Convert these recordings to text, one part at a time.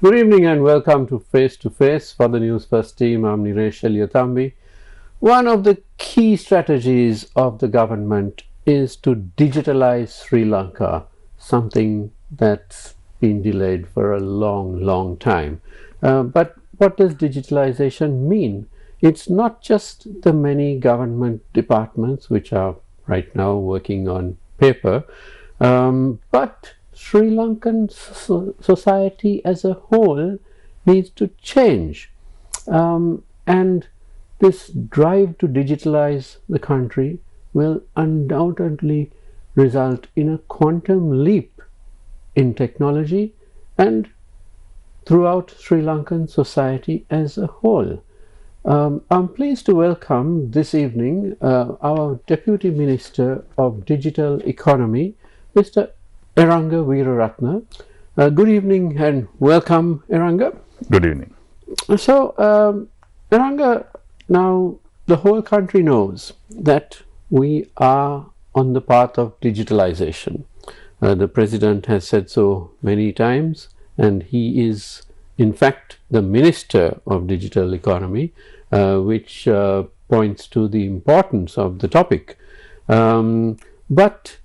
Good evening and welcome to Face to Face for the Newsfirst team. I'm Niresh Eliothambi. One of the key strategies of the government is to digitalize Sri Lanka, something that's been delayed for a long time. But what does digitalization mean? It's not just the many government departments which are right now working on paper, but Sri Lankan society as a whole needs to change. And this drive to digitalize the country will undoubtedly result in a quantum leap in technology and throughout Sri Lankan society as a whole. I'm pleased to welcome this evening our Deputy Minister of Digital Economy, Mr. Eranga Weeraratne. Good evening and welcome, Eranga. Good evening. So, Eranga, now the whole country knows that we are on the path of digitalization. The President has said so many times, and he is in fact the Minister of Digital Economy, which points to the importance of the topic. But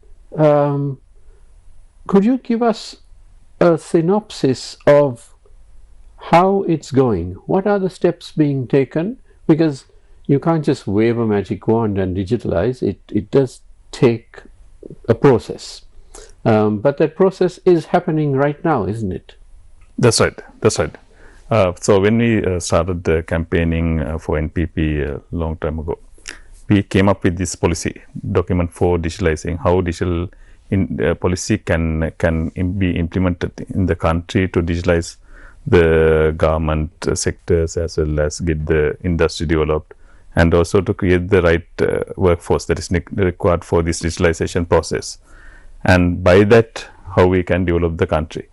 could you give us a synopsis of how it's going? What are the steps being taken? Because you can't just wave a magic wand and digitalize. It does take a process. But that process is happening right now, isn't it? That's right. So when we started campaigning for NPP a long time ago, we came up with this policy document for digitalizing, how digital policy can be implemented in the country to digitalize the government sectors as well as get the industry developed, and also to create the right workforce that is required for this digitalization process. And by that, how we can develop the country.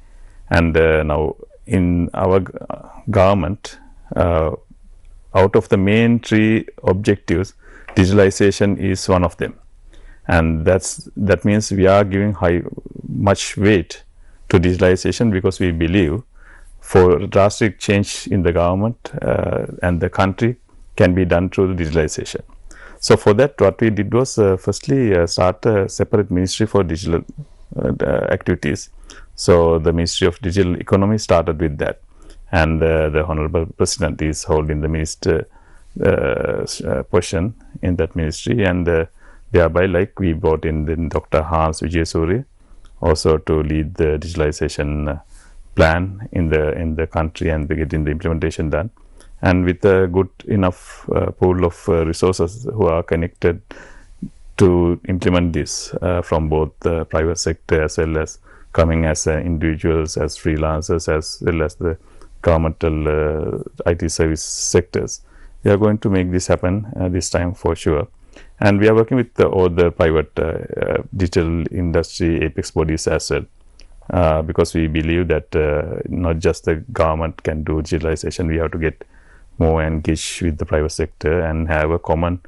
And now in our government, out of the main three objectives, digitalization is one of them. And that means we are giving much weight to digitalization, because we believe for drastic change in the government and the country can be done through the digitalization. So for that, what we did was firstly start a separate ministry for digital activities. So the Ministry of Digital Economy started with that, and the Honorable President is holding the minister position in that ministry, and thereby, we brought in Dr. Hans Vijayasuriya also to lead the digitalization plan in the country and getting the implementation done. And with a good enough pool of resources who are connected to implement this from both the private sector as well as coming as individuals, as freelancers, as well as the governmental IT service sectors. We are going to make this happen this time for sure. And we are working with all the private digital industry apex bodies as well, because we believe that not just the government can do digitalization, we have to get more engaged with the private sector and have a common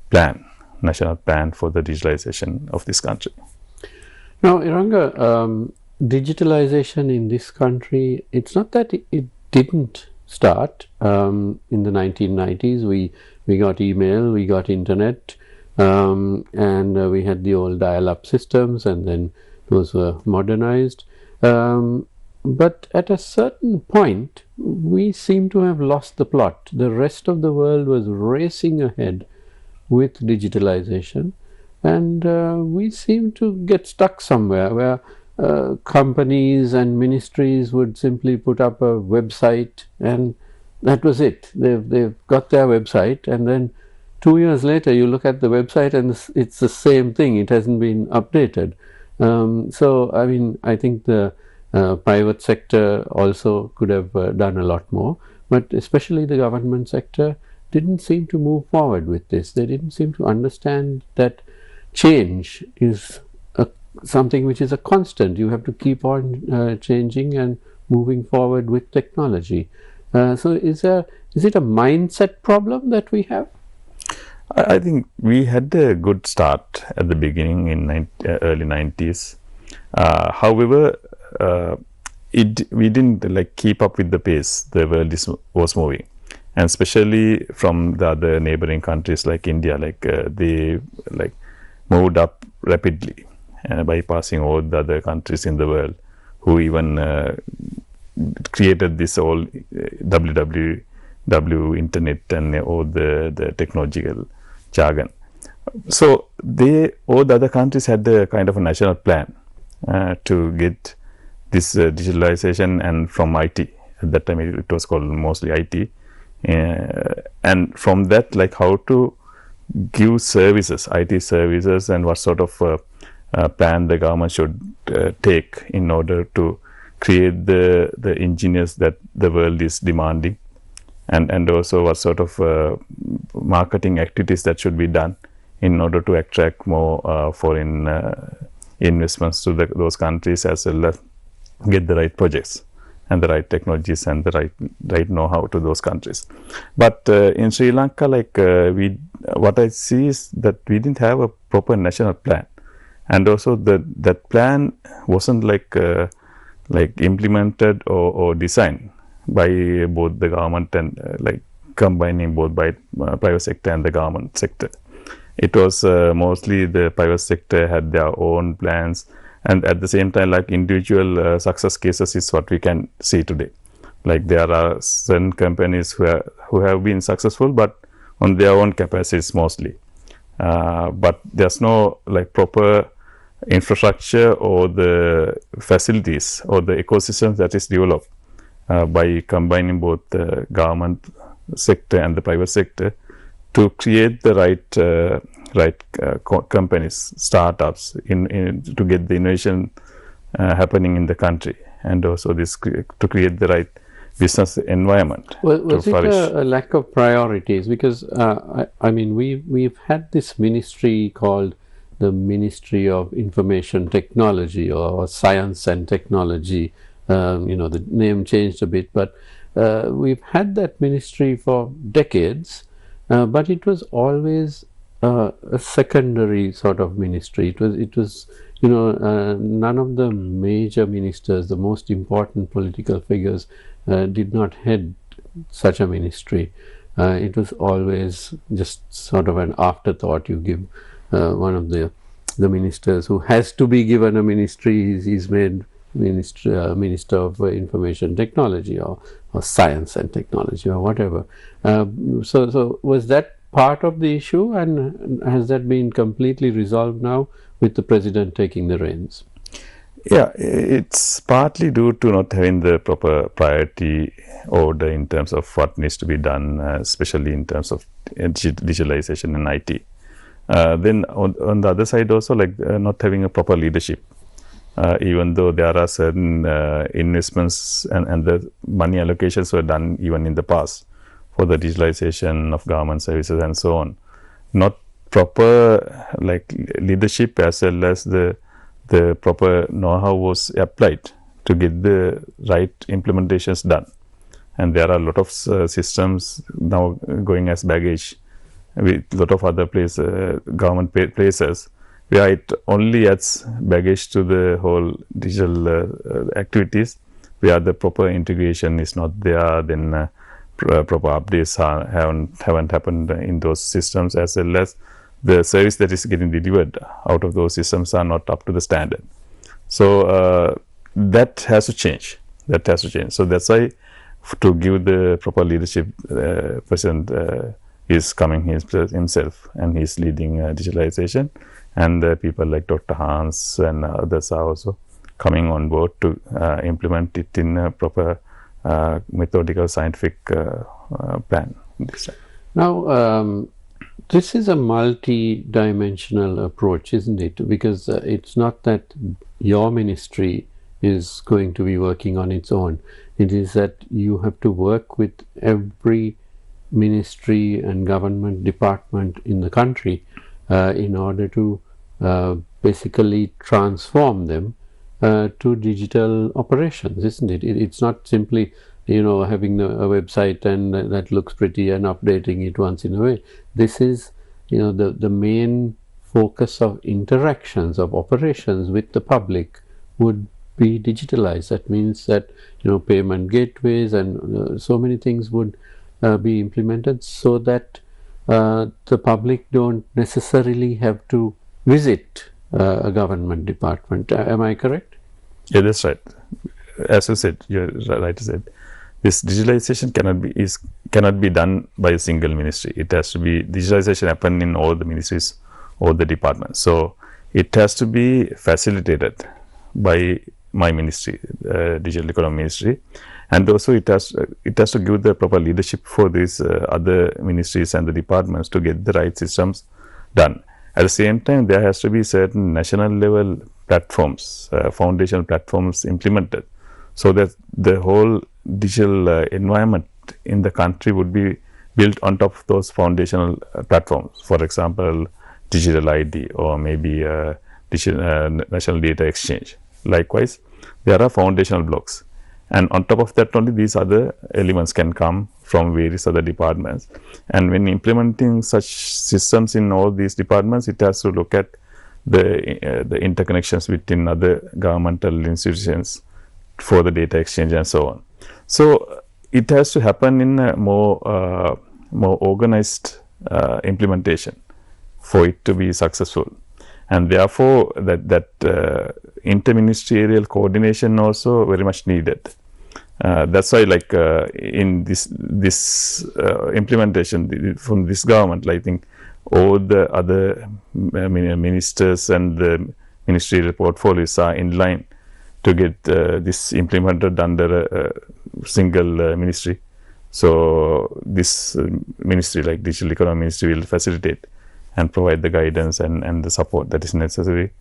plan, national plan for the digitalization of this country. Now, Eranga, digitalization in this country, it's not that it didn't start. In the 1990s, we got email, we got internet, and we had the old dial-up systems, and then those were modernized. But at a certain point, we seem to have lost the plot. The rest of the world was racing ahead with digitalization, and we seem to get stuck somewhere where companies and ministries would simply put up a website, and that was it. They've got their website, and then 2 years later you look at the website and it's the same thing. It hasn't been updated. So I mean, I think the private sector also could have done a lot more, but especially the government sector didn't seem to move forward with this. They didn't seem to understand that change is something which is a constant. You have to keep on changing and moving forward with technology. So is it a mindset problem that we have? I think we had a good start at the beginning in early 90s. However, we didn't like keep up with the pace the world was moving, and especially from the other neighboring countries like India, like they like moved up rapidly, bypassing all the other countries in the world who even created this whole WWW internet and all the technological jargon. So all the other countries had the kind of a national plan to get this digitalization, and from IT at that time it was called mostly IT, and from that, like how to give services, IT services, and what sort of plan the government should take in order to create the engineers that the world is demanding, and also what sort of marketing activities that should be done in order to attract more foreign investments to those countries, as well as get the right projects and the right technologies and the right know-how to those countries. But in Sri Lanka, like what I see is that we didn't have a proper national plan, and also that plan wasn't like implemented or designed by both the government and like combining both by private sector and the government sector. It was mostly the private sector had their own plans, and at the same time, like individual success cases is what we can see today. Like there are certain companies who have been successful, but on their own capacities mostly. But there's no like proper infrastructure or the facilities or the ecosystem that is developed by combining both the government sector and the private sector to create the right companies, startups, to get the innovation happening in the country, and also to create the right business environment. Was it a lack of priorities? Because I mean, we've had this ministry called the Ministry of Information Technology or Science and Technology. The name changed a bit, but we've had that ministry for decades. But it was always a secondary sort of ministry. It was none of the major ministers, the most important political figures, did not head such a ministry. It was always just sort of an afterthought. You give one of the ministers who has to be given a ministry, he's made Minister of Information Technology or Science and Technology or whatever. So was that part of the issue, and has that been completely resolved now with the president taking the reins? Yeah, it's partly due to not having the proper priority order in terms of what needs to be done, especially in terms of digitalization and IT. Then on the other side also, like not having a proper leadership. Even though there are certain investments and the money allocations were done even in the past for the digitalization of government services and so on, not proper like leadership as well as the proper know-how was applied to get the right implementations done. And there are a lot of systems now going as baggage with a lot of other government places, where it only adds baggage to the whole digital activities, where the proper integration is not there, then proper updates haven't happened in those systems, as well as the service that is getting delivered out of those systems are not up to the standard. So that has to change. So that's why to give the proper leadership, President is coming himself, and he's leading digitalization. And people like Dr. Hans and others are also coming on board to implement it in a proper methodical scientific plan. Now, this is a multi-dimensional approach, isn't it? Because it's not that your ministry is going to be working on its own. It is that you have to work with every ministry and government department in the country in order to basically transform them to digital operations, isn't it? It's not simply having a website and that looks pretty and updating it once in a way. This is the main focus of interactions, of operations with the public would be digitalized. That means that payment gateways and so many things would be implemented so that the public don't necessarily have to visit a government department. Am I correct? Yeah, that's right. As you said, you're right to say, this digitalization cannot be done by a single ministry. It has to be digitalization happen in all the ministries, all the departments. So it has to be facilitated by my ministry, Digital Economy Ministry, and also it has to give the proper leadership for these other ministries and the departments to get the right systems done. At the same time, there has to be certain national level platforms, foundational platforms implemented, so that the whole digital environment in the country would be built on top of those foundational platforms. For example, digital ID or maybe national data exchange. Likewise, there are foundational blocks, and on top of that only these other elements can come from various other departments. And when implementing such systems in all these departments, it has to look at the interconnections between other governmental institutions for the data exchange and so on. So it has to happen in a more organized implementation for it to be successful, and therefore that interministerial coordination also very much needed. That's why, like in this implementation from this government, I think all the other ministers and the ministerial portfolios are in line to get this implemented under a single ministry. So this ministry, like Digital Economy Ministry, will facilitate and provide the guidance and the support that is necessary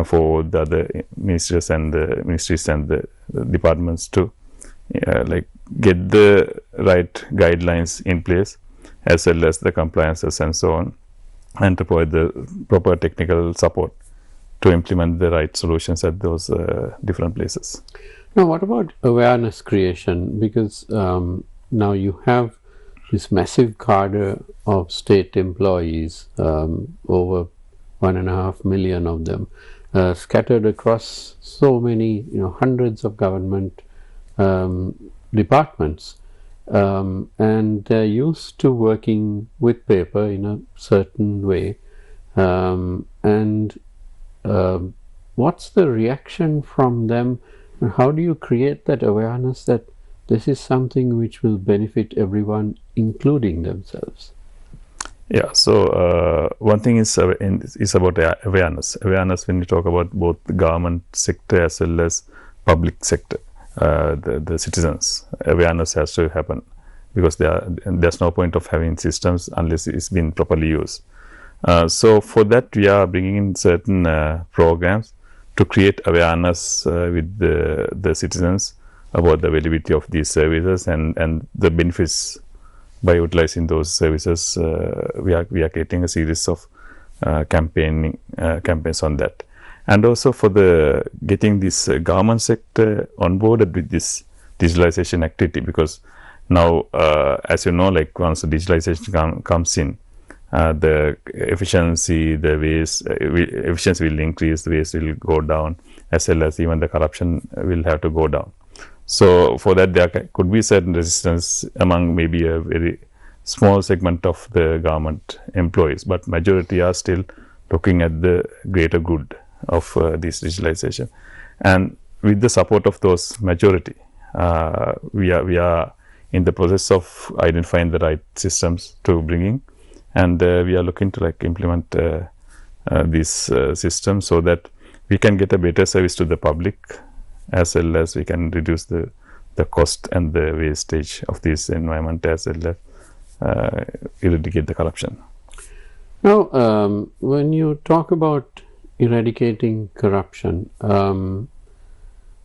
for the other ministries and the departments to like get the right guidelines in place, as well as the compliances and so on, and to provide the proper technical support to implement the right solutions at those different places. Now, what about awareness creation? Because now you have this massive cadre of state employees, over 1.5 million of them, scattered across so many, hundreds of government departments, and they're used to working with paper in a certain way, and what's the reaction from them, and how do you create that awareness that this is something which will benefit everyone, including themselves? Yeah, so one thing is about awareness. Awareness when you talk about both the government sector as well as public sector, the citizens, awareness has to happen, because there's no point of having systems unless it's been properly used. So for that, we are bringing in certain programs to create awareness with the citizens about the availability of these services and the benefits by utilizing those services. We are creating a series of campaigns on that, and also for the getting this government sector onboarded with this digitalization activity, because now as you know, like once the digitalization comes in, the efficiency will increase, the waste will go down, as well as even the corruption will have to go down. So for that, there could be certain resistance among maybe a very small segment of the government employees, but majority are still looking at the greater good of this digitalization. And with the support of those majority, we are in the process of identifying the right systems to bring in, and we are looking to like implement these systems so that we can get a better service to the public, as well as we can reduce the cost and the wastage of this environment, as well as eradicate the corruption. Now, when you talk about eradicating corruption,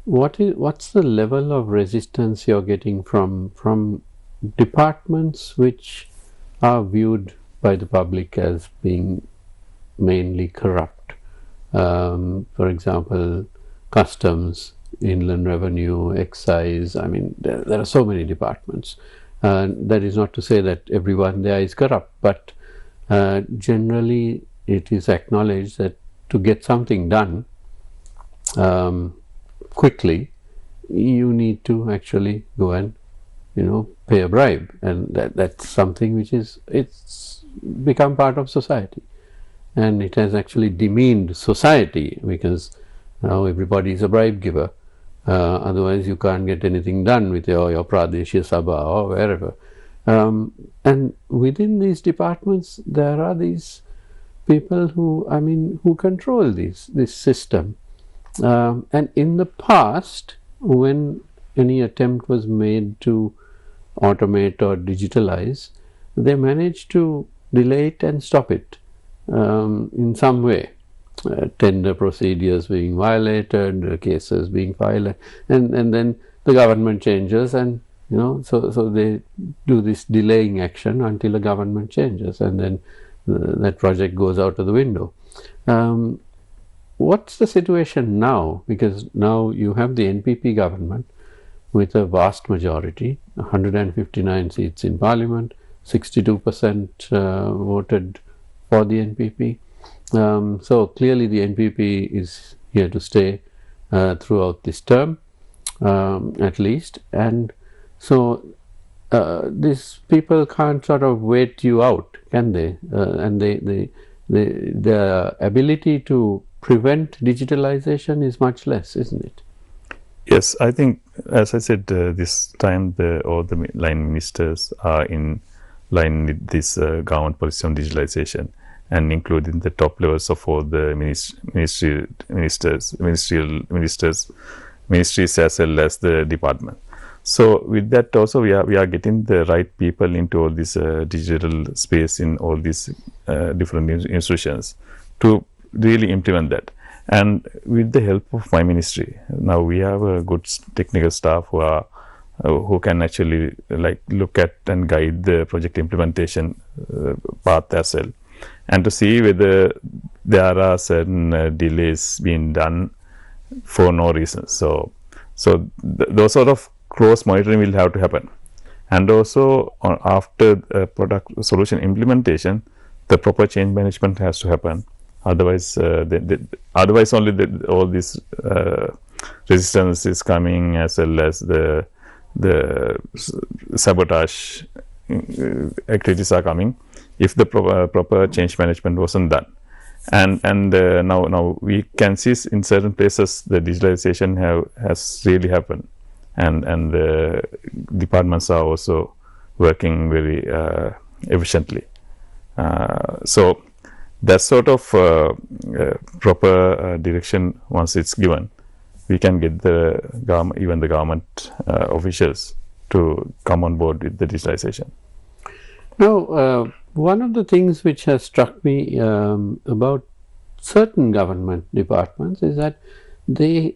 what's the level of resistance you're getting from departments which are viewed by the public as being mainly corrupt? For example, customs, inland revenue, excise. I mean, there are so many departments. That is not to say that everyone there is corrupt, but generally it is acknowledged that to get something done, quickly, you need to actually go and pay a bribe, and that's something which it's become part of society, and it has actually demeaned society, because now everybody is a bribe giver. Otherwise you can't get anything done with your Pradeshya Sabha or wherever. And within these departments there are these people who control this system. And in the past, when any attempt was made to automate or digitalize, they managed to delay it and stop it in some way. Tender procedures being violated, cases being filed, and then the government changes, and so they do this delaying action until the government changes, and then that project goes out of the window. What's the situation now? Because now you have the NPP government with a vast majority, 159 seats in parliament, 62% voted for the NPP. So clearly the NPP is here to stay throughout this term, at least. And so these people can't sort of wait you out, can they? And their ability to prevent digitalization is much less, isn't it? Yes, I think, as I said, this time all the line ministers are in line with this government policy on digitalization, and including the top levels of all the ministries as well as the department. So with that also we are getting the right people into all this digital space in all these different institutions to really implement that. And with the help of my ministry, now we have a good technical staff who can actually look at and guide the project implementation path as well, and to see whether there are certain delays being done for no reason. So those sort of close monitoring will have to happen, and also after product solution implementation, the proper change management has to happen. Otherwise, otherwise only all this resistance is coming, as well as the sabotage activities are coming if the proper change management wasn't done. And now we can see in certain places the digitalization has really happened, and the departments are also working very efficiently. So that sort of proper direction, once it's given, we can get even the government officials to come on board with the digitalization. Now, one of the things which has struck me about certain government departments is that they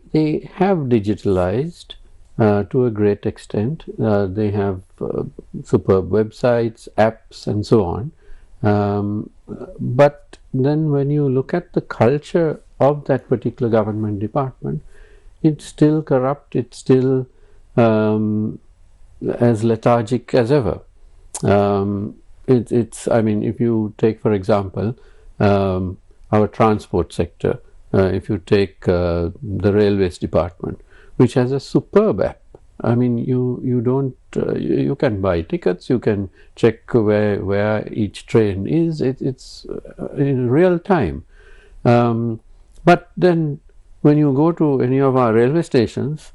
have digitalized to a great extent. They have superb websites, apps, and so on. But then when you look at the culture of that particular government department, it's still corrupt, it's still as lethargic as ever. I mean, if you take, for example, our transport sector, if you take the railways department, which has a superb app. I mean, you don't you can buy tickets, you can check where each train is. It's in real time. But then when you go to any of our railway stations,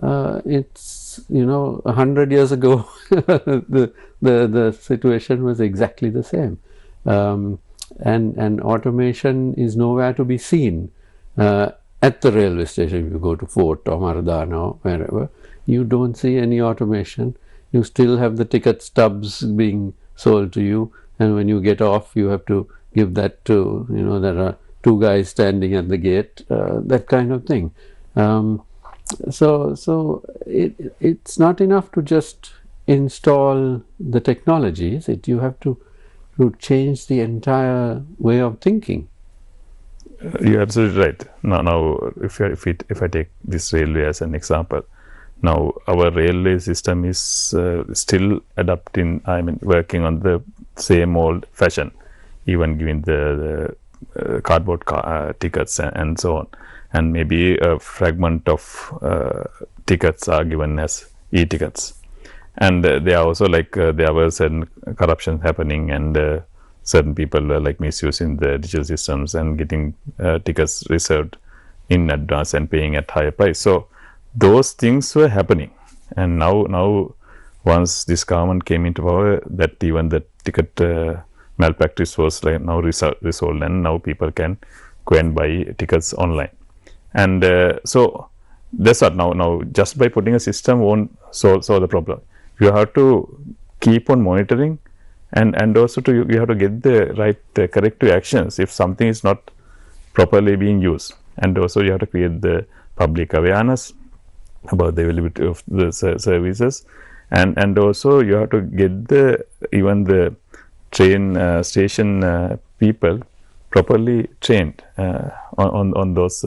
it's 100 years ago the situation was exactly the same, and automation is nowhere to be seen at the railway station. If you go to Fort or Maradana or wherever, you don't see any automation. You still have the ticket stubs being sold to you, and when you get off you have to give that to, there are two guys standing at the gate, that kind of thing. So it's not enough to just install the technologies. You have to change the entire way of thinking. You're absolutely right. Now if I take this railway as an example, now our railway system is still adapting, working on the same old fashion, even giving the cardboard tickets and so on. and maybe a fragment of tickets are given as e-tickets. And there are also like there were certain corruption happening, and certain people were like misusing the digital systems and getting tickets reserved in advance and paying at higher price. So those things were happening, and now once this government came into power, that even the ticket malpractice was like now resolved, and now people can go and buy tickets online. And so that's what now just by putting a system won't solve the problem. You have to keep on monitoring, and also you have to get the right corrective actions if something is not properly being used. And also you have to create the public awareness about the availability of the services, and also you have to get even the train station people properly trained on those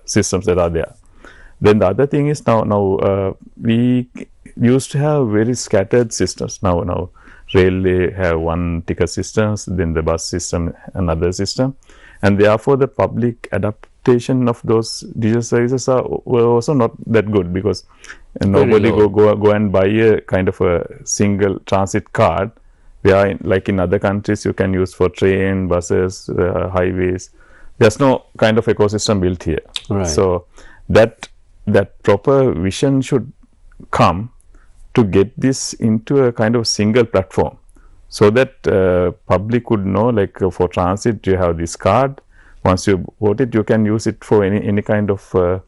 systems that are there. Then the other thing is now we used to have very scattered systems. Now railway have one ticket systems, then the bus system another system, and therefore the public adaptation of those digital services were also not that good, because nobody go and buy a kind of a single transit card, where like in other countries you can use for train, buses, highways. There's no kind of ecosystem built here. Right. So that proper vision should come to get this into a kind of single platform, so that public would know, like for transit you have this card. Once you bought it, you can use it for any kind of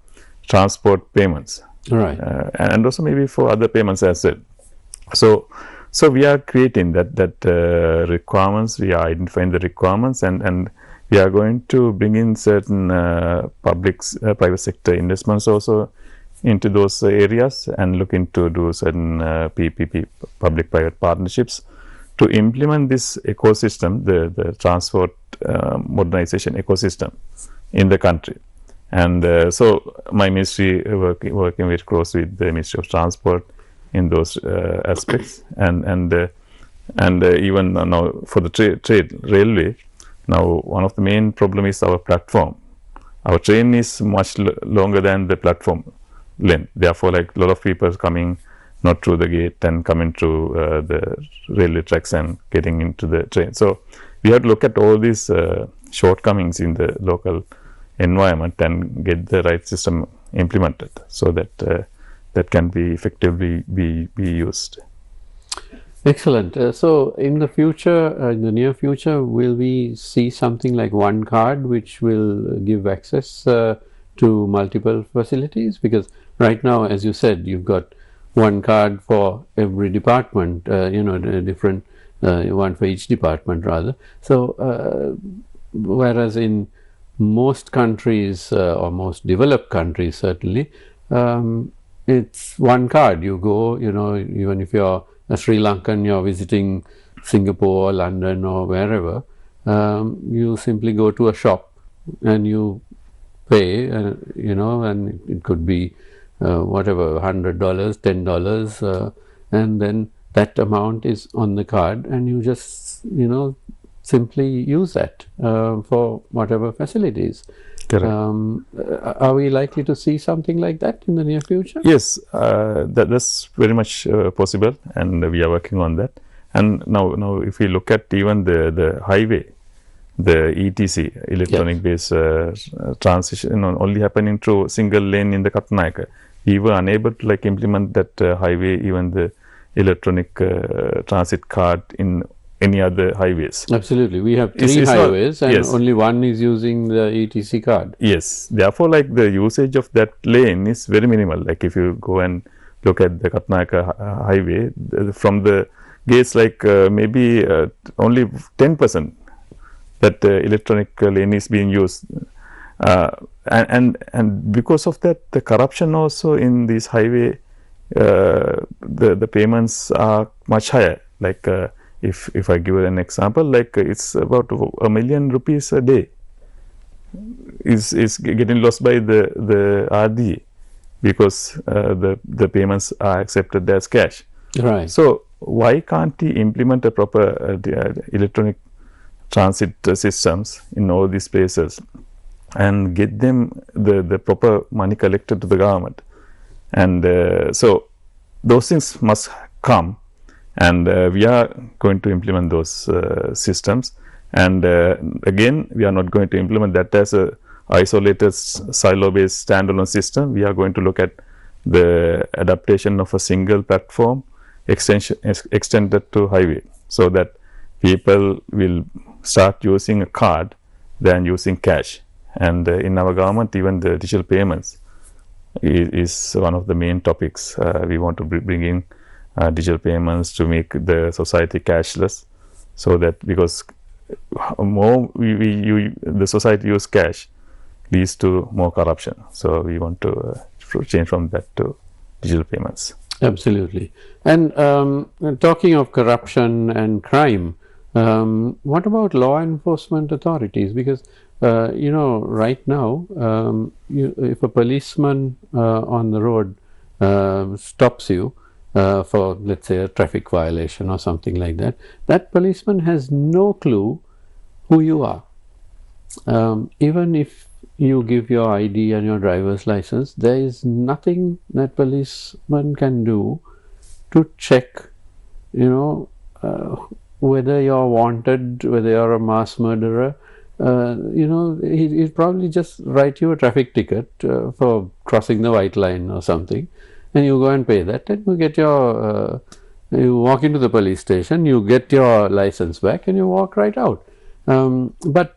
transport payments, right? And also maybe for other payments as well. So we are creating that requirements. We are identifying the requirements, and we are going to bring in certain private sector investments also into those areas, and looking to do certain PPP, public-private partnerships, to implement this ecosystem, the transport modernization ecosystem in the country. And so my ministry working very closely with the Ministry of Transport in those aspects, and even now for the railway. Now one of the main problem is our platform. Our train is much longer than the platform length. Therefore, like a lot of people coming not through the gate and coming through the railway tracks and getting into the train. So we have to look at all these shortcomings in the local environment and get the right system implemented, so that that can be effectively be used. Excellent. So in the future, in the near future, will we see something like one card which will give access to multiple facilities? Because right now, as you said, you've got one card for every department, different one for each department rather. So whereas in most countries or most developed countries certainly, it's one card. You go, even if you're a Sri Lankan, you're visiting Singapore or London or wherever, you simply go to a shop and you pay, and it could be whatever, $100, $10, and then that amount is on the card, and you just simply use that for whatever facilities. Are we likely to see something like that in the near future? Yes, that's very much possible, and we are working on that. And now if we look at even the highway, the ETC, electronic based transition, only happening through single lane in the Katnayaka. We were unable to like implement that highway, even the electronic transit card in any other highways. Absolutely. We have three highways and only one is using the ETC card. Yes. Therefore, like the usage of that lane is very minimal. Like if you go and look at the Katnayaka highway, from the gates, like maybe only 10% that electronic lane is being used. And because of that, the corruption also in this highway, the payments are much higher. Like if I give an example, like it's about ₹1 million a day is getting lost by the RDA, because the payments are accepted as cash. Right. So why can't he implement a proper electronic transit systems in all these places, and get them the proper money collected to the government. And so those things must come, and we are going to implement those systems. And again, we are not going to implement that as a isolated silo-based standalone system. We are going to look at the adaptation of a single platform extended to highway, so that people will start using a card than using cash. And in our government, even the digital payments is one of the main topics. We want to bring in digital payments to make the society cashless, so that because more the society use cash leads to more corruption. So we want to change from that to digital payments. Absolutely. And talking of corruption and crime, what about law enforcement authorities? Because you know, right now, if a policeman on the road stops you for, let's say, a traffic violation or something like that, that policeman has no clue who you are. Even if you give your ID and your driver's license, there is nothing that policeman can do to check, you know, whether you're wanted, whether you're a mass murderer. You know, he'd probably just write you a traffic ticket for crossing the white line or something, and you go and pay that, and you get your, you walk into the police station, you get your license back, and you walk right out. But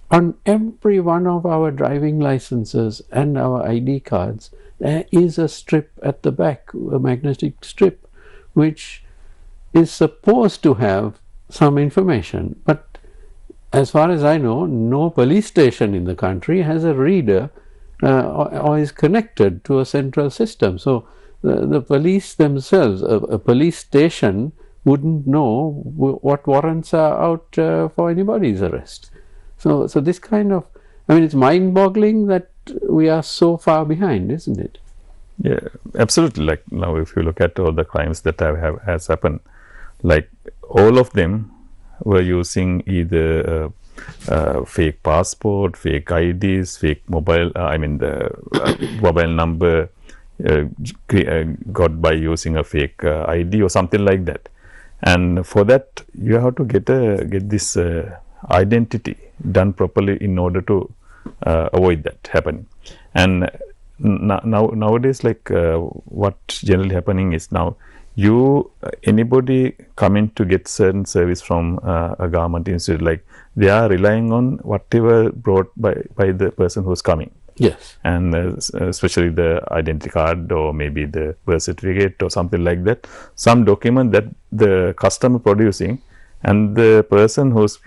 on every one of our driving licenses and our ID cards, there is a strip at the back, a magnetic strip, which is supposed to have some information. But as far as I know, no police station in the country has a reader or is connected to a central system. So the police themselves, a police station wouldn't know what warrants are out for anybody's arrest. So this kind of, I mean, it's mind-boggling that we are so far behind, isn't it? Yeah, absolutely. Like now, if you look at all the crimes that has happened, like all of them were using either fake passport, fake IDs, fake mobile, the mobile number got by using a fake ID or something like that. And for that, you have to get this identity done properly in order to avoid that happening. And nowadays, like what generally happening is now, anybody coming to get certain service from a government institute, like they are relying on whatever brought by the person who's coming. Yes. And especially the identity card or maybe the birth certificate or something like that, some document that the customer producing, and the person who's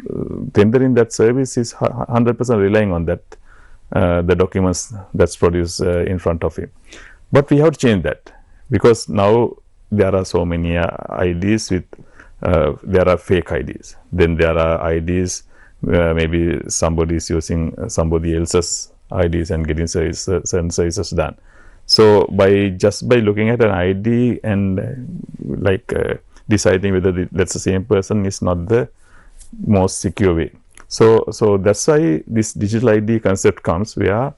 tendering that service is 100% relying on that, the documents that's produced in front of him. But we have to change that, because now there are so many IDs with, there are fake IDs. Then there are IDs, maybe somebody is using somebody else's IDs and getting certain services done. So just by looking at an ID and deciding whether that's the same person is not the most secure way. So that's why this digital ID concept comes, where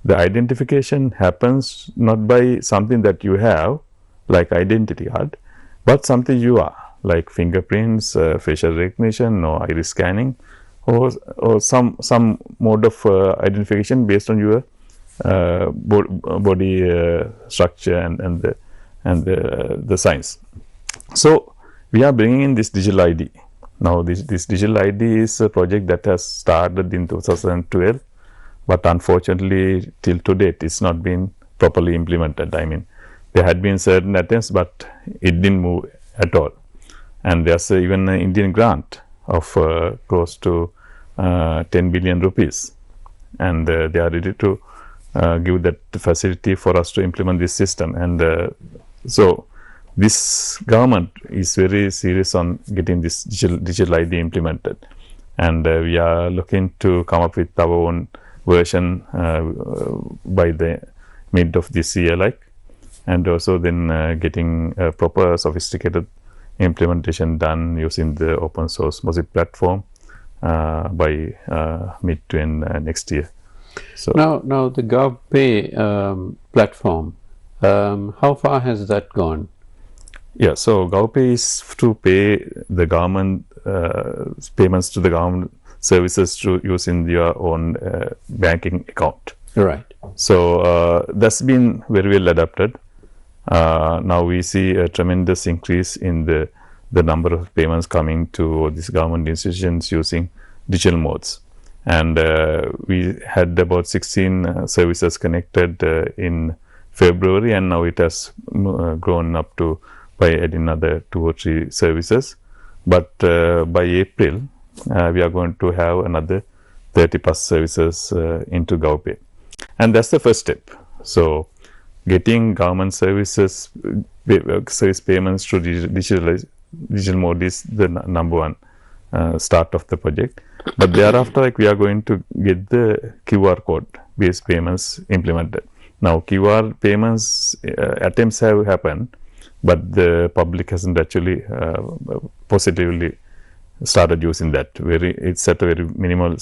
the identification happens not by something that you have, like identity card, but something you are, like fingerprints, facial recognition, or iris scanning, or some mode of identification based on your body structure and the signs. So we are bringing in this digital ID. Now this digital ID is a project that has started in 2012, but unfortunately till to date it's not been properly implemented. I mean, there had been certain attempts, but it didn't move at all. And there's even an Indian grant of close to 10 billion rupees, and they are ready to give that facility for us to implement this system. And so this government is very serious on getting this digital ID implemented, and we are looking to come up with our own version by the mid of this year, and also then getting a proper sophisticated implementation done using the open source Mosaic platform by mid to end next year. So Now the GovPay platform, how far has that gone? yeah, so GovPay is to pay the government payments to the government services through using your own banking account. Right. So that's been very well adapted. Now we see a tremendous increase in the number of payments coming to these government institutions using digital modes. And we had about 16 services connected in February, and now it has grown up to by adding another 2 or 3 services. But by April, we are going to have another 30 plus services into GovPay. And that's the first step. So getting government services, service payments through digital mode is the number one start of the project. But thereafter, like, we are going to get the QR code based payments implemented. Now, QR payments attempts have happened, but the public hasn't actually positively started using that. It's at a very minimal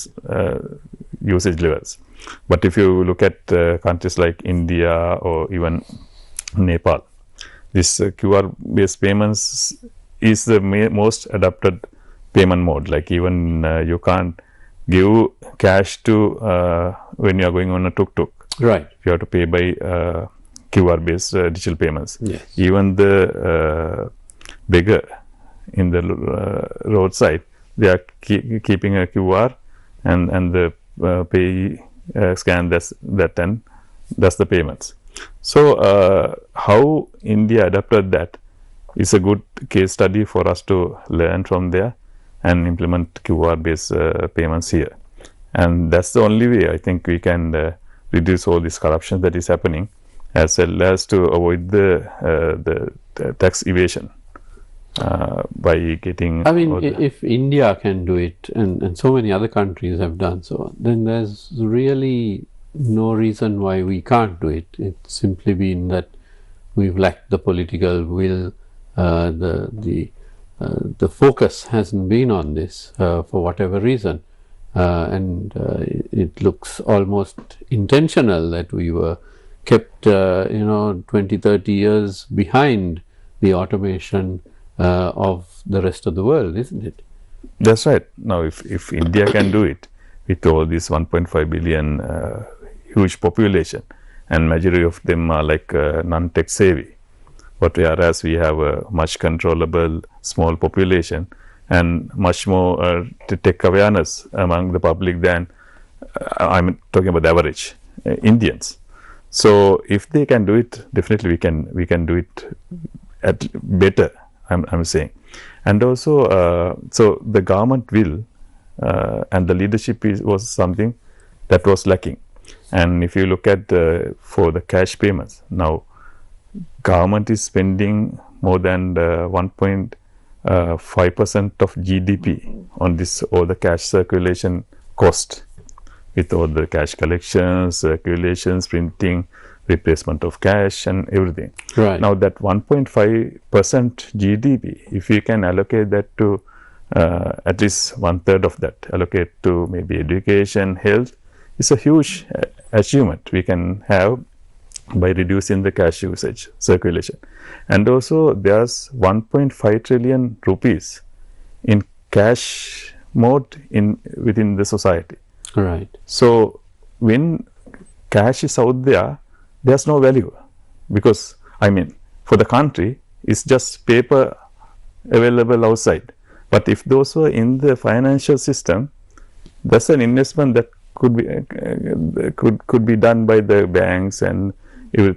usage levels. But if you look at countries like India or even Nepal, this QR based payments is the most adapted payment mode. Like, even you can't give cash to when you are going on a tuk-tuk. Right. You have to pay by QR based digital payments. Yes. Even the beggar in the roadside, they are keeping a QR and the pay scan that and that's the payments. So how India adapted that is a good case study for us to learn from there and implement QR based payments here. And that's the only way I think we can reduce all this corruption that is happening, as well as to avoid the tax evasion by getting. I mean, if India can do it, and so many other countries have done so, then there's really no reason why we can't do it. It's simply been that we've lacked the political will. The focus hasn't been on this for whatever reason, and it looks almost intentional that we were kept 20-30 years behind the automation of the rest of the world, isn't it? That's right. Now, if India can do it with all this 1.5 billion huge population, and majority of them are like non-tech savvy, but whereas we have a much controllable small population and much more tech awareness among the public than I'm talking about the average Indians. So if they can do it, definitely we can do it at better. I'm saying, and also so the government will and the leadership was something that was lacking. And if you look at for the cash payments, now government is spending more than 1.5% of GDP on this or the cash circulation cost, with all the cash collections, circulations, printing, replacement of cash and everything. Right. Now that 1.5% GDP, if you can allocate that to at least 1/3 of that, allocate to maybe education, health, it's a huge achievement we can have by reducing the cash usage circulation. And also there's 1.5 trillion rupees in cash mode within the society. Right. So when cash is out there, there's no value, because I mean, for the country, it's just paper available outside. But if those were in the financial system, that's an investment that could be done by the banks and every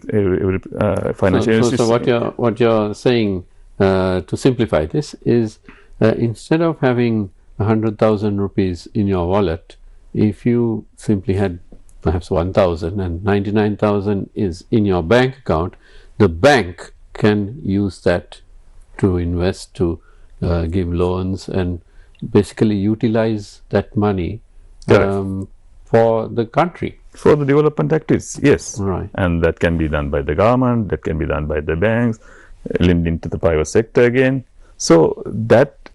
financial institution. So what you're saying, to simplify this, is instead of having 100,000 rupees in your wallet, if you simply had perhaps 1,000 and 99,000 is in your bank account, the bank can use that to invest, to give loans, and basically utilize that money for the country. For the development activities, yes. Right. And that can be done by the government, that can be done by the banks, lending to the private sector again. So that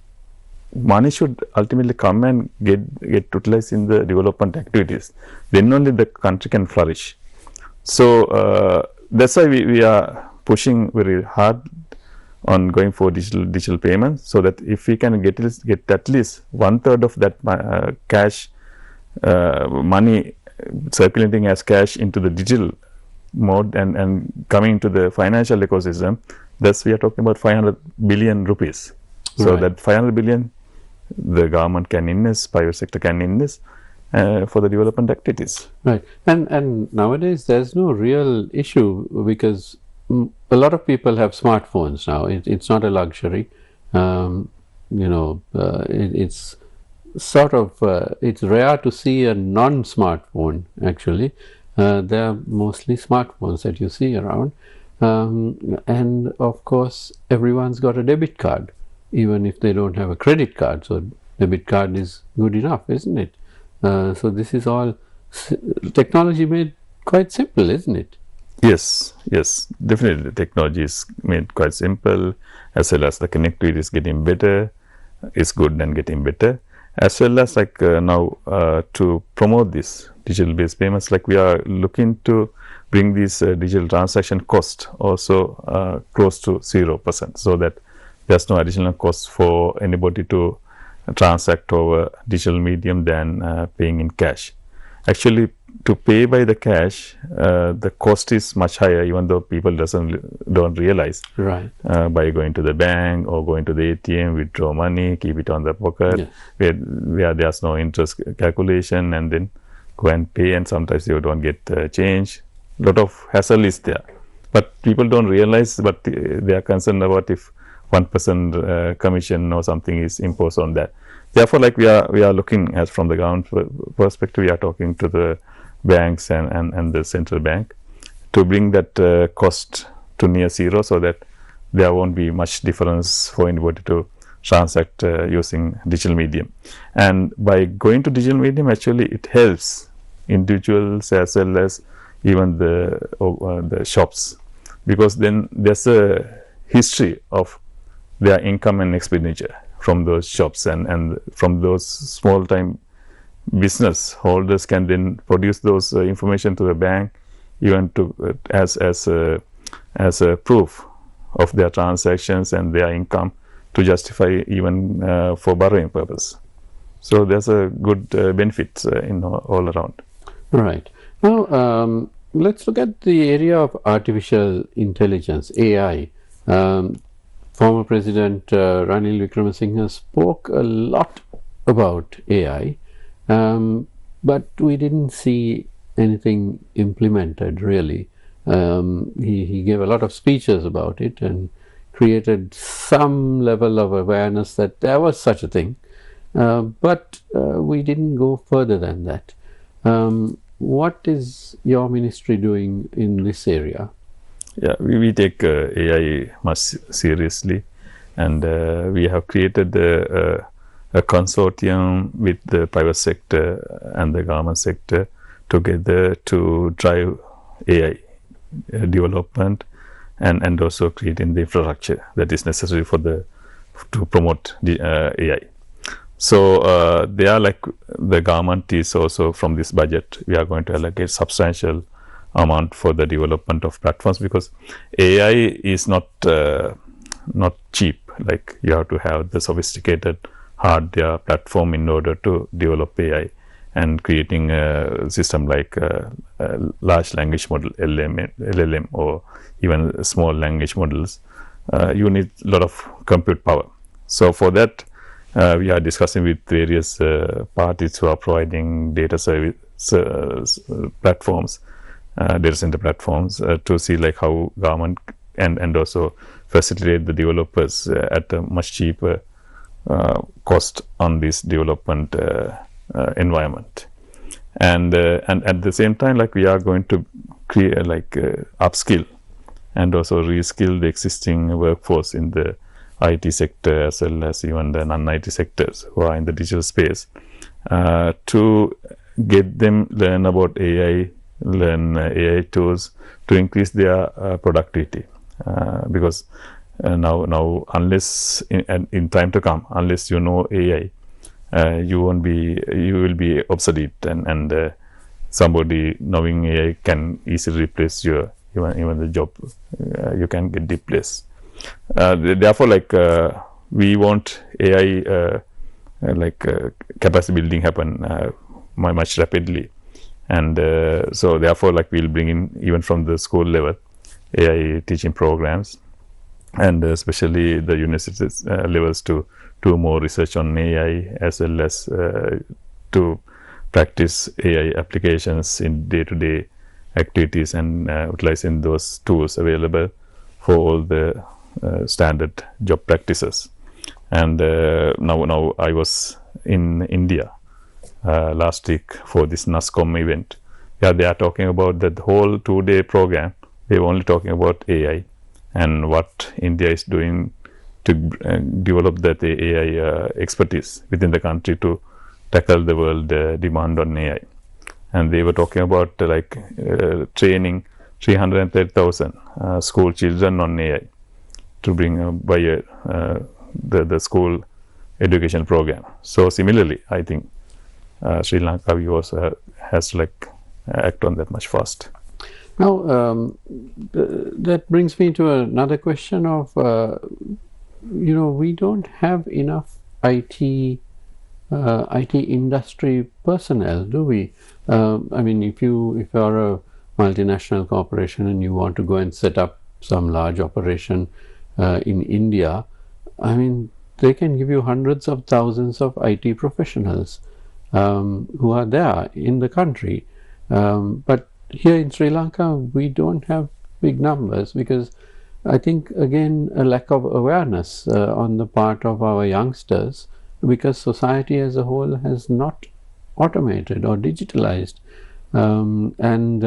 money should ultimately come and get utilized in the development activities. Then only the country can flourish. So that's why we are pushing very hard on going for digital payments, so that if we can get at least 1/3 of that cash money circulating as cash into the digital mode and coming into the financial ecosystem, thus we are talking about 500 billion rupees. So Right. that 500 billion the government can invest, private sector can invest for the development activities. Right. And nowadays there's no real issue because a lot of people have smartphones now. It's not a luxury. It's sort of it's rare to see a non-smartphone actually. There are mostly smartphones that you see around, and of course everyone's got a debit card, even if they don't have a credit card. So debit card is good enough, isn't it? So this is all technology made quite simple, isn't it? Yes, definitely. The technology is made quite simple, as well as the connectivity is getting better, is good and getting better, as well as like now to promote this digital based payments, like we are looking to bring this digital transaction cost also close to 0%, so that there's no additional cost for anybody to transact over digital medium than paying in cash. Actually, to pay by the cash, the cost is much higher, even though people don't realize. Right. By going to the bank or going to the ATM, withdraw money, keep it on the pocket, Yes. where there's no interest calculation, and then go and pay, and sometimes you don't get change. Lot of hassle is there, but people don't realize. But they are concerned about if 1% commission or something is imposed on that. Therefore, like we are looking as from the government perspective, we are talking to the banks and the central bank to bring that cost to near zero, so that there won't be much difference for anybody to transact using digital medium. And by going to digital medium, actually it helps individuals as well as even the shops, because then there's a history of their income and expenditure from those shops, and from those small time business holders can then produce those information to the bank, even to as a proof of their transactions and their income, to justify even for borrowing purpose. So there's a good benefits all around. Right. Now let's look at the area of artificial intelligence, AI. Former President Ranil Wickremesinghe spoke a lot about AI, but we didn't see anything implemented really. He gave a lot of speeches about it and created some level of awareness that there was such a thing, but we didn't go further than that. What is your ministry doing in this area? Yeah, we take AI much seriously, and we have created a consortium with the private sector and the government sector together to drive AI development and also creating the infrastructure that is necessary to promote the AI. So they are like the government is also, from this budget we are going to allocate substantial amount for the development of platforms, because AI is not cheap. Like you have to have the sophisticated hardware platform in order to develop AI, and creating a system like large language model LLM or even small language models. You need a lot of compute power. So for that we are discussing with various parties who are providing data service platforms, data center platforms, to see like how government and also facilitate the developers at a much cheaper cost on this development environment. And at the same time, like we are going to create upskill and also reskill the existing workforce in the IT sector as well as even the non-IT sectors who are in the digital space, to get them learn about AI, learn AI tools to increase their productivity, because now unless in time to come, unless you know AI, you will be obsolete, and somebody knowing AI can easily replace your even the job. You can get displaced. Therefore, we want AI capacity building happen much rapidly, and so therefore we'll bring in even from the school level AI teaching programs, and especially the university levels to do more research on AI, as well as to practice AI applications in day-to-day activities, and utilizing those tools available for all the standard job practices. And now I was in India last week for this NASCOM event. Yeah, they are talking about that whole 2-day program. They were only talking about AI and what India is doing to develop that AI expertise within the country to tackle the world demand on AI. And they were talking about training 330,000 school children on AI to bring by the school education program. So similarly, I think Sri Lanka also has to act on that much fast. Now, that brings me to another question of, we don't have enough IT industry personnel, do we? I mean, if you're a multinational corporation and you want to go and set up some large operation in India, I mean, they can give you hundreds of thousands of IT professionals who are there in the country. But here in Sri Lanka, we don't have big numbers because I think, again, a lack of awareness on the part of our youngsters, because society as a whole has not automated or digitalized. And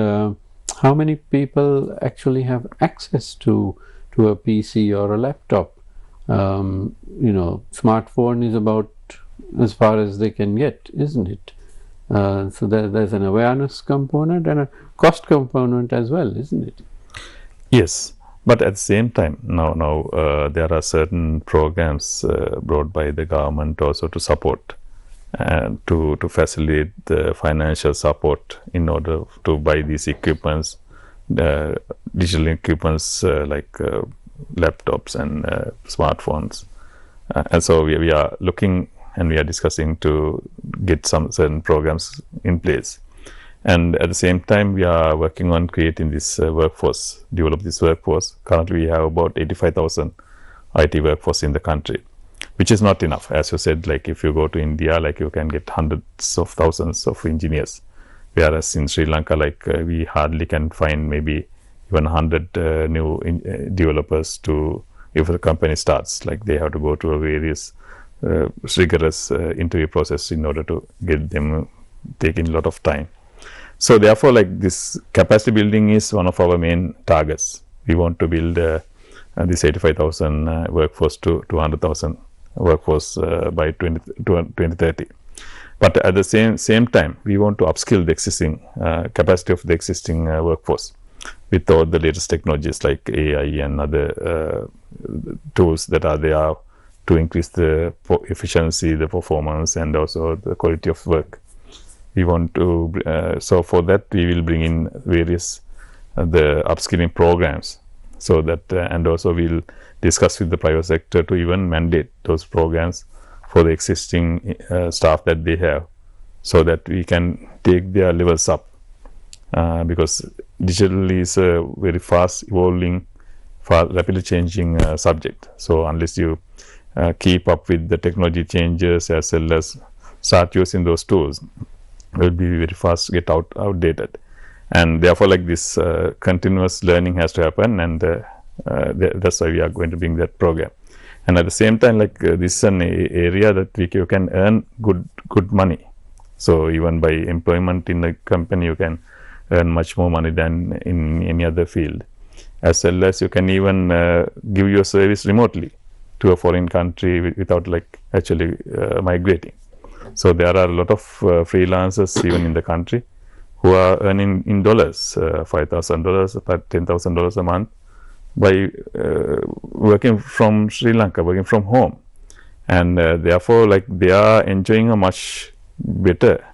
how many people actually have access to a PC or a laptop? Smartphone is about as far as they can get, isn't it? So there's an awareness component and a cost component as well, isn't it? Yes, but at the same time, now there are certain programs brought by the government also to support and to facilitate the financial support in order to buy these equipments, digital equipments laptops and smartphones. And so we are looking and we are discussing to get some certain programs in place. And at the same time, we are working on creating this workforce, develop this workforce. Currently, we have about 85,000 IT workforce in the country, which is not enough. As you said, if you go to India, you can get hundreds of thousands of engineers. Whereas in Sri Lanka, we hardly can find maybe even 100 new developers if a company starts. They have to go to a various rigorous interview process in order to get them, taking a lot of time. So therefore, this capacity building is one of our main targets. We want to build this 85,000 workforce to 200,000 workforce by 2030. But at the same time, we want to upskill the existing capacity of the existing workforce with all the latest technologies like AI and other tools that are there to increase the efficiency, the performance, and also the quality of work. We want to, so for that we will bring in various the upskilling programs, so that and also we'll discuss with the private sector to even mandate those programs for the existing staff that they have, so that we can take their levels up, because digital is a very fast evolving, rapidly changing subject. So unless you keep up with the technology changes as well as start using those tools, will be very fast get outdated. And therefore this continuous learning has to happen, and that's why we are going to bring that program. And at the same time, this is an area that you can earn good money. So even by employment in a company, you can earn much more money than in any other field, as well as you can even give your service remotely to a foreign country without actually migrating. So there are a lot of freelancers even in the country who are earning in dollars, $5,000, $10,000 a month, by working from Sri Lanka, working from home, and therefore like they are enjoying a much better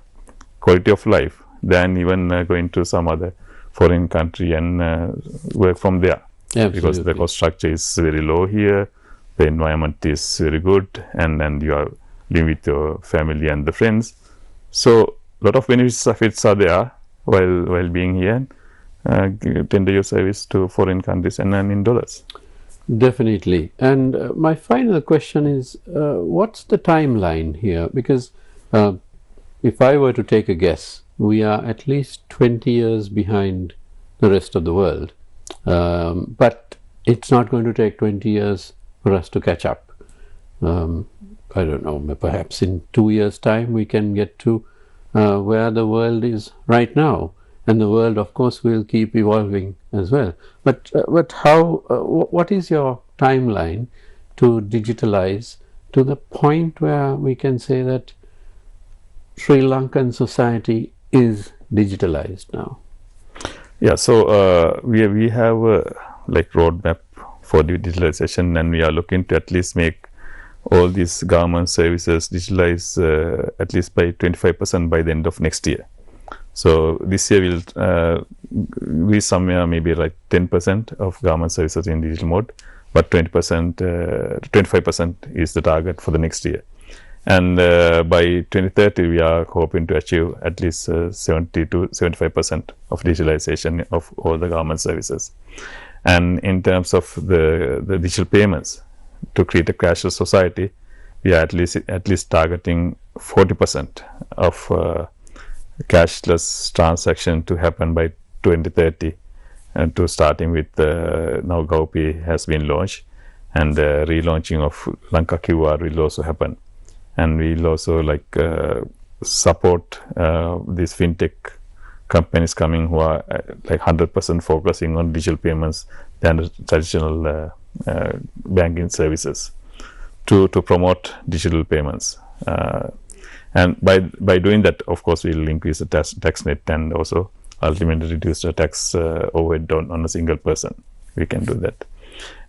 quality of life than even going to some other foreign country and work from there. Absolutely. Because the cost structure is very low here, the environment is very good, and you are living with your family and the friends. So a lot of benefits of it are there while being here. Tender your service to foreign countries and in dollars. Definitely. And my final question is, what's the timeline here? Because if I were to take a guess, we are at least 20 years behind the rest of the world. But it's not going to take 20 years for us to catch up. I don't know, perhaps in 2 years' time we can get to where the world is right now. And the world, of course, will keep evolving as well. But how? What is your timeline to digitalize to the point where we can say that Sri Lankan society is digitalized now? Yeah, so we have like roadmap for digitalization, and we are looking to at least make all these government services digitalize at least by 25% by the end of next year. So this year will be somewhere maybe like 10% of government services in digital mode, but 20%, 25% is the target for the next year. And by 2030, we are hoping to achieve at least 70 to 75% of digitalization of all the government services. And in terms of the digital payments, to create a cashless society, we are at least targeting 40% of cashless transaction to happen by 2030, and to starting with now GovPay has been launched, and the relaunching of Lanka QR will also happen, and we will also like support these fintech companies coming who are like 100% focusing on digital payments than the traditional banking services to promote digital payments. And by doing that, of course, we will increase the tax net and also ultimately reduce the tax overhead on a single person. We can do that.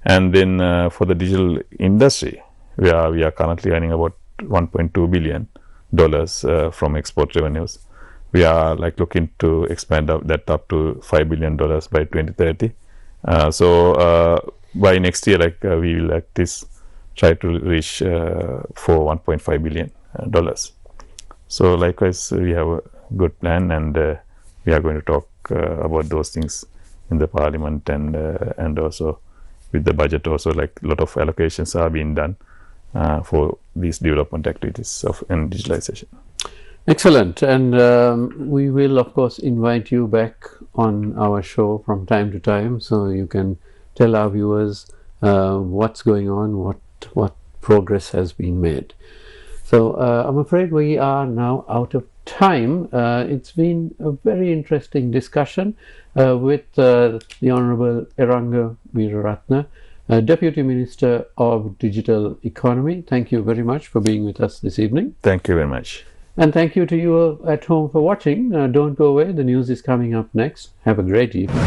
And then for the digital industry, we are currently earning about $1.2 billion from export revenues. We are like looking to expand that up to $5 billion by 2030. So by next year, like we will at least try to reach for $1.5 billion. So likewise, we have a good plan, and we are going to talk about those things in the parliament, and also with the budget also, like a lot of allocations are being done for these development activities and digitalization. Excellent. And we will, of course, invite you back on our show from time to time, so you can tell our viewers what's going on, what progress has been made. So I'm afraid we are now out of time. It's been a very interesting discussion with the Honourable Eranga Weeraratne, Deputy Minister of Digital Economy. Thank you very much for being with us this evening. Thank you very much. And thank you to you at home for watching. Don't go away. The news is coming up next. Have a great evening.